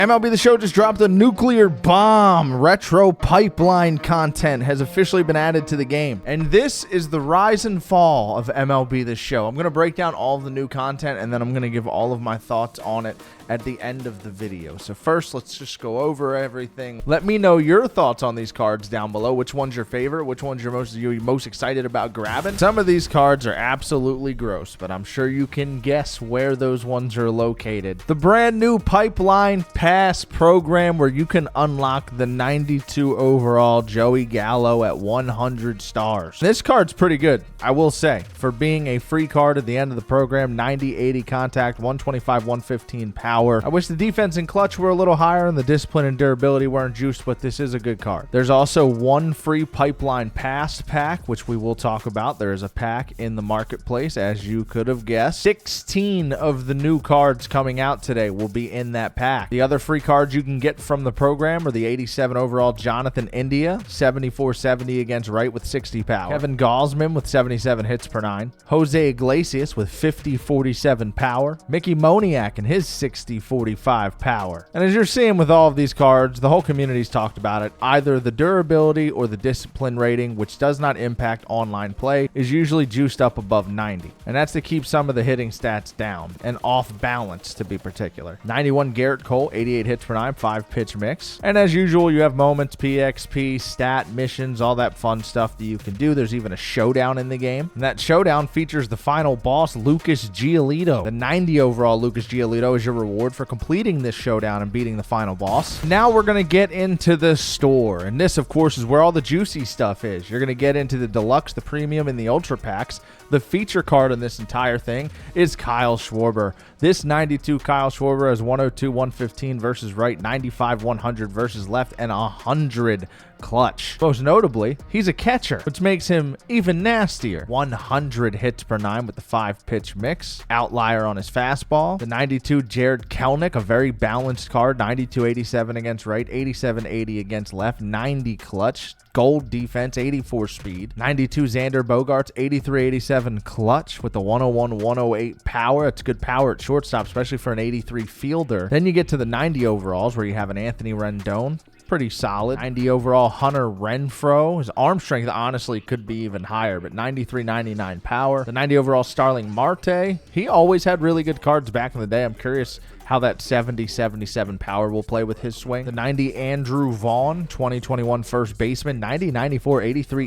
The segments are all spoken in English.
MLB The Show just dropped a nuclear bomb. Retro pipeline content has officially been added to the game. And this is the rise and fall of MLB The Show. I'm going to break down all of the new content, and then I'm going to give all of my thoughts on it at the end of the video. So first, let's just go over everything. Let me know your thoughts on these cards down below. Which one's your favorite? Which one's you're most excited about grabbing? Some of these cards are absolutely gross, but I'm sure you can guess where those ones are located. The brand new Pipeline Pass program where you can unlock the 92 overall Joey Gallo at 100 stars. This card's pretty good, I will say, for being a free card at the end of the program. 90, 80 contact, 125, 115 power. I wish the defense and clutch were a little higher and the discipline and durability weren't juiced, but this is a good card. There's also one free Pipeline Pass pack, which we will talk about. There is a pack in the marketplace, as you could have guessed. 16 of the new cards coming out today will be in that pack. The other free cards you can get from the program are the 87 overall Jonathan India, 74-70 against right with 60 power. Kevin Gausman with 77 hits per 9. Jose Iglesias with 50-47 power. Mickey Moniak and his 60-45 power. And as you're seeing with all of these cards, the whole community's talked about it. Either the durability or the discipline rating, which does not impact online play, is usually juiced up above 90. And that's to keep some of the hitting stats down and off balance, to be particular. 91 Garrett Cole, 88 hits per 9, 5-pitch mix. And as usual, you have moments, PXP, stat, missions, all that fun stuff that you can do. There's even a showdown in the game. And that showdown features the final boss, Lucas Giolito. The 90 overall Lucas Giolito is your reward for completing this showdown and beating the final boss. Now we're going to get into the store. And this, of course, is where all the juicy stuff is. You're going to get into the deluxe, the premium, and the ultra packs. The feature card in this entire thing is Kyle Schwarber. This 92 Kyle Schwarber has 102, 115 versus right, 95, 100 versus left, and 100 clutch. Most notably, he's a catcher, which makes him even nastier. 100 hits per 9 with the 5-pitch mix. Outlier on his fastball. The 92 Jared Kelenic, a very balanced card. 92-87 against right, 87-80 against left, 90 clutch. Gold defense, 84 speed. 92 Xander Bogaerts, 83-87 clutch with the 101-108 power. It's good power at shortstop, especially for an 83 fielder. Then you get to the 90 overalls where you have an Anthony Rendon. Pretty solid. 90 overall Hunter Renfroe. His arm strength honestly could be even higher, but 93-99 power. The 90 overall Starling Marte. He always had really good cards back in the day. I'm curious how that 70-77 power will play with his swing. The 90 Andrew Vaughn, 2021 first baseman, 90-94,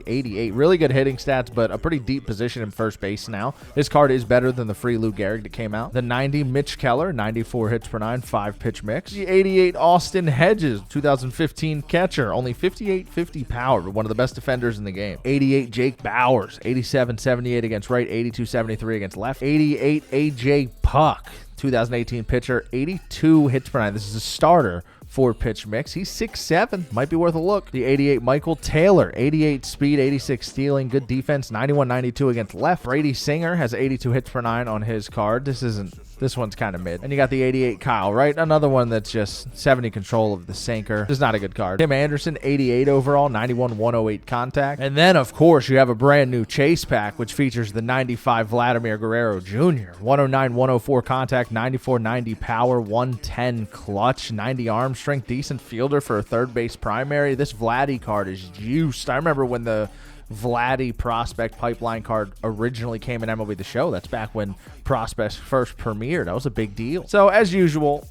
83-88. Really good hitting stats, but a pretty deep position in first base now. This card is better than the free Lou Gehrig that came out. The 90 Mitch Keller, 94 hits per 9, 5-pitch mix. The 88 Austin Hedges, 2015 catcher, only 58-50 power, but one of the best defenders in the game. 88 Jake Bowers, 87-78 against right, 82-73 against left. 88 AJ Puck, 2018 pitcher, 82 hits per 9. This is a starter 4-pitch mix. He's 6'7", might be worth a look. The 88 Michael Taylor, 88 speed, 86 stealing, good defense, 91-92 against left. Brady Singer has 82 hits per 9 on his card. This one's kind of mid. And you got the 88 Kyle Wright, another one that's just 70 control of the sinker. This is not a good card. Tim Anderson, 88 overall, 91-108 contact. And then, of course, you have a brand new chase pack, which features the 95 Vladimir Guerrero Jr. 109-104 contact, 94-90 power, 110 clutch, 90 arm strength, decent fielder for a third base primary. This Vladdy card is juiced. I remember when the Vladdy prospect pipeline card originally came in MLB The Show. That's back when prospects first premiered. That was a big deal. So as usual,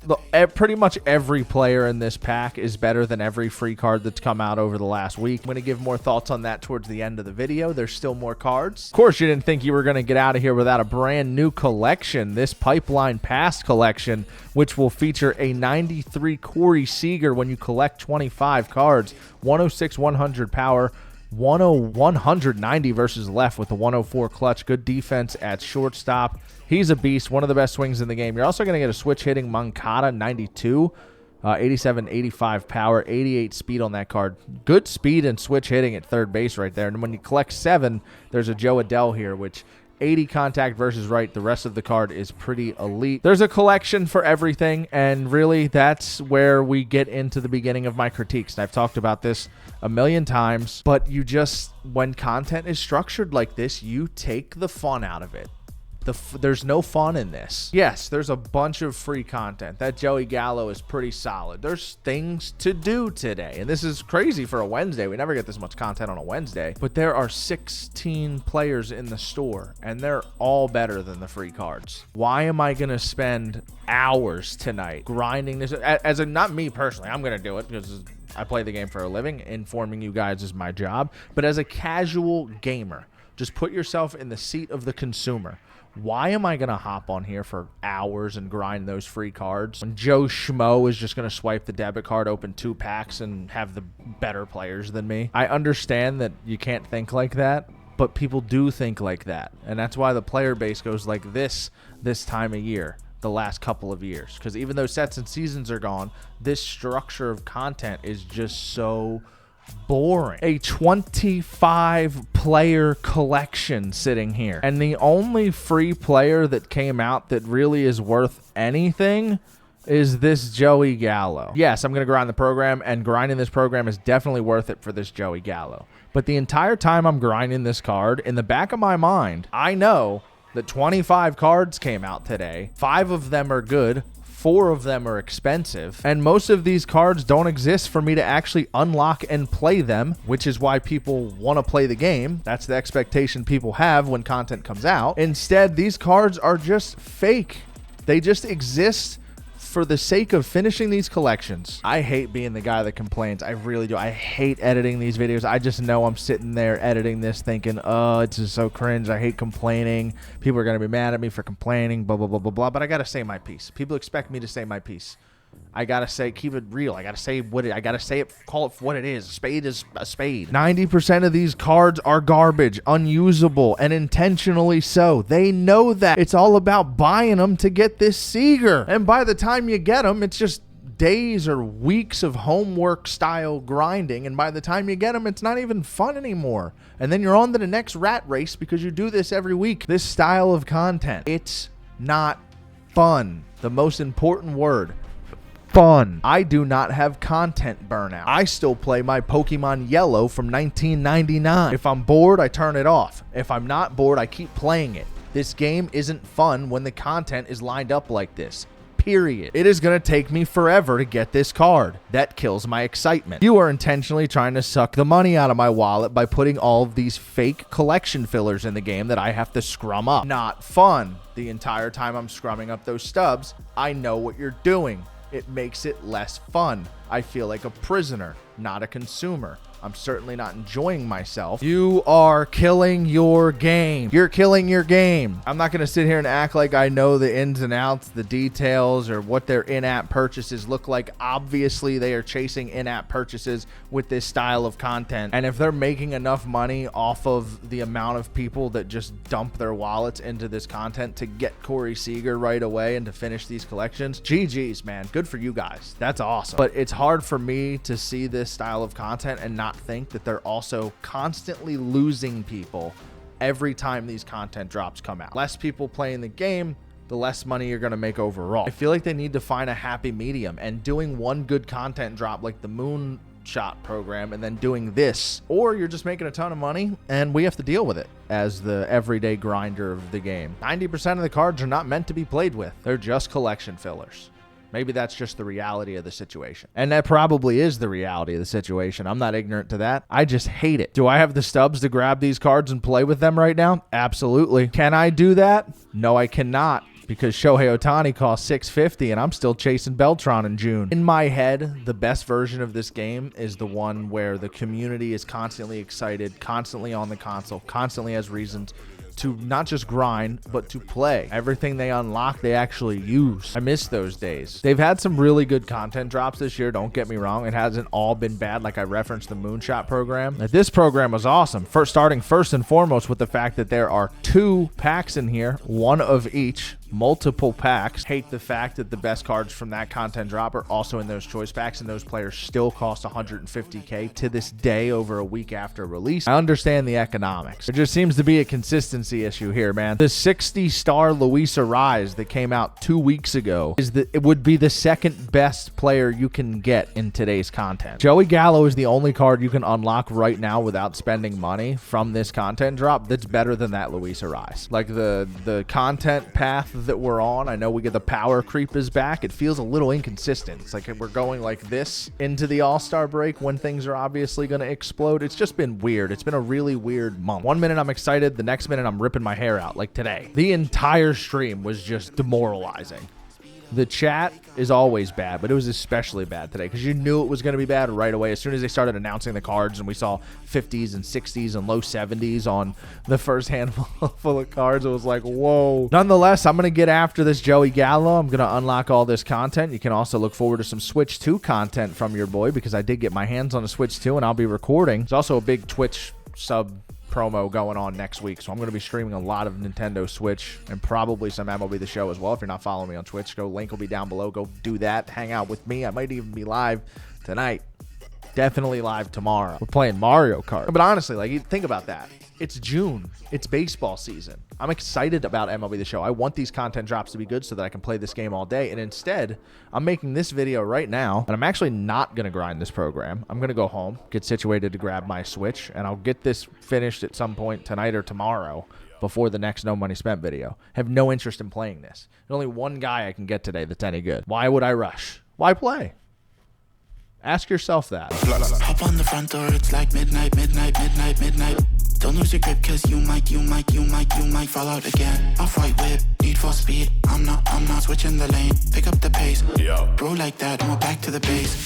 pretty much every player in this pack is better than every free card that's come out over the last week. I'm going to give more thoughts on that towards the end of the video. There's still more cards. Of course, you didn't think you were going to get out of here without a brand new collection. This Pipeline Pass collection, which will feature a 93 Corey Seager when you collect 25 cards, 106, 100 power, 190 versus left with the 104 clutch. Good defense at shortstop. He's a beast, one of the best swings in the game. You're also going to get a switch hitting Moncada, 92, 87, 85 power, 88 speed on that card. Good speed and switch hitting at third base right there. And when you collect 7, there's a Joe Adell here, which 80 contact versus right. The rest of the card is pretty elite. There's a collection for everything, and really that's where we get into the beginning of my critiques. And I've talked about this a million times, but when content is structured like this, you take the fun out of it. There's no fun in this. Yes, there's a bunch of free content. That Joey Gallo is pretty solid. There's things to do today. And this is crazy for a Wednesday. We never get this much content on a Wednesday. But there are 16 players in the store, and they're all better than the free cards. Why am I going to spend hours tonight grinding this? Not me personally. I'm going to do it because I play the game for a living. Informing you guys is my job. But as a casual gamer, just put yourself in the seat of the consumer. Why am I going to hop on here for hours and grind those free cards when Joe Schmo is just going to swipe the debit card, open 2 packs, and have the better players than me? I understand that you can't think like that, but people do think like that. And that's why the player base goes like this time of year, the last couple of years. Because even though sets and seasons are gone, this structure of content is just so boring. A 25 player collection sitting here, and the only free player that came out that really is worth anything is this Joey Gallo. Yes, I'm gonna grind the program, and grinding this program is definitely worth it for this Joey Gallo. But the entire time I'm grinding this card, in the back of my mind, I know that 25 cards came out today. 5 of them are good, 4 of them are expensive, and most of these cards don't exist for me to actually unlock and play them, which is why people want to play the game. That's the expectation people have when content comes out. Instead, these cards are just fake. They just exist for the sake of finishing these collections. I hate being the guy that complains. I really do. I hate editing these videos. I just know I'm sitting there editing this thinking, oh, it's just so cringe. I hate complaining. People are going to be mad at me for complaining, blah, blah, blah, blah, blah. But I got to say my piece. People expect me to say my piece. I gotta say, keep it real. I gotta say I gotta say it, call it for what it is. A spade is a spade. 90% of these cards are garbage, unusable, and intentionally so. They know that. It's all about buying them to get this Seager. And by the time you get them, it's just days or weeks of homework style grinding. And by the time you get them, it's not even fun anymore. And then you're on to the next rat race because you do this every week. This style of content, it's not fun. The most important word. Fun. I do not have content burnout. I still play my Pokemon Yellow from 1999. If I'm bored, I turn it off. If I'm not bored, I keep playing it. This game isn't fun when the content is lined up like this. Period. It is going to take me forever to get this card. That kills my excitement. You are intentionally trying to suck the money out of my wallet by putting all of these fake collection fillers in the game that I have to scrum up. Not fun. The entire time I'm scrumming up those stubs, I know what you're doing. It makes it less fun. I feel like a prisoner, not a consumer. I'm certainly not enjoying myself. You are killing your game. You're killing your game. I'm not going to sit here and act like I know the ins and outs, the details, or what their in-app purchases look like. Obviously, they are chasing in-app purchases with this style of content. And if they're making enough money off of the amount of people that just dump their wallets into this content to get Corey Seager right away and to finish these collections, GG's, man. Good for you guys. That's awesome. But it's hard for me to see this style of content and not think that they're also constantly losing people every time these content drops come out. Less people playing the game, the less money you're going to make overall. I feel like they need to find a happy medium, and doing one good content drop like the Moonshot program and then doing this, or you're just making a ton of money and we have to deal with it as the everyday grinder of the game. 90% of the cards are not meant to be played with. They're just collection fillers. Maybe that's just the reality of the situation. And that probably is the reality of the situation. I'm not ignorant to that. I just hate it. Do I have the stubs to grab these cards and play with them right now? Absolutely. Can I do that? No, I cannot, because Shohei Ohtani costs $650 and I'm still chasing Beltron in June. In my head, the best version of this game is the one where the community is constantly excited, constantly on the console, constantly has reasons to not just grind, but to play. Everything they unlock, they actually use. I miss those days. They've had some really good content drops this year, don't get me wrong. It hasn't all been bad, like I referenced the Moonshot program. This program was awesome. Starting first and foremost with the fact that there are 2 packs in here, one of each. multiple packs. Hate the fact that the best cards from that content drop are also in those choice packs, and those players still cost 150K to this day over a week after release. I understand the economics. There just seems to be a consistency issue here, man. The 60-star Luis Ariz that came out 2 weeks ago it would be the second best player you can get in today's content. Joey Gallo is the only card you can unlock right now without spending money from this content drop that's better than that Luis Ariz. Like the content path that we're on, I know we get the power creep is back. It feels a little inconsistent. It's like we're going like this into the All-Star break when things are obviously going to explode. It's just been weird. It's been a really weird month. One minute I'm excited, the next minute I'm ripping my hair out, like today. The entire stream was just demoralizing. The chat is always bad, but it was especially bad today because you knew it was going to be bad right away. As soon as they started announcing the cards and we saw 50s and 60s and low 70s on the first handful full of cards, it was like, whoa. Nonetheless, I'm going to get after this Joey Gallo. I'm going to unlock all this content. You can also look forward to some Switch 2 content from your boy because I did get my hands on a Switch 2 and I'll be recording. There's also a big Twitch sub promo going on next week, so I'm going to be streaming a lot of Nintendo Switch and probably some MLB The Show as well. If you're not following me on Twitch, link will be down below. Go do that. Hang out with me. I might even be live tonight. Definitely live tomorrow. We're playing Mario Kart. But honestly, like, think about that. It's June. It's baseball season. I'm excited about MLB The Show. I want these content drops to be good so that I can play this game all day. And instead, I'm making this video right now, and I'm actually not going to grind this program. I'm going to go home, get situated to grab my Switch, and I'll get this finished at some point tonight or tomorrow before the next No Money Spent video. I have no interest in playing this. There's only one guy I can get today that's any good. Why would I rush? Why play? Ask yourself that. Hop on the front door, it's like midnight. Don't lose your grip, cause you might fall out again. Off-white whip, need for speed. I'm not switching the lane. Pick up the pace. Bro like that, and we're back to the base.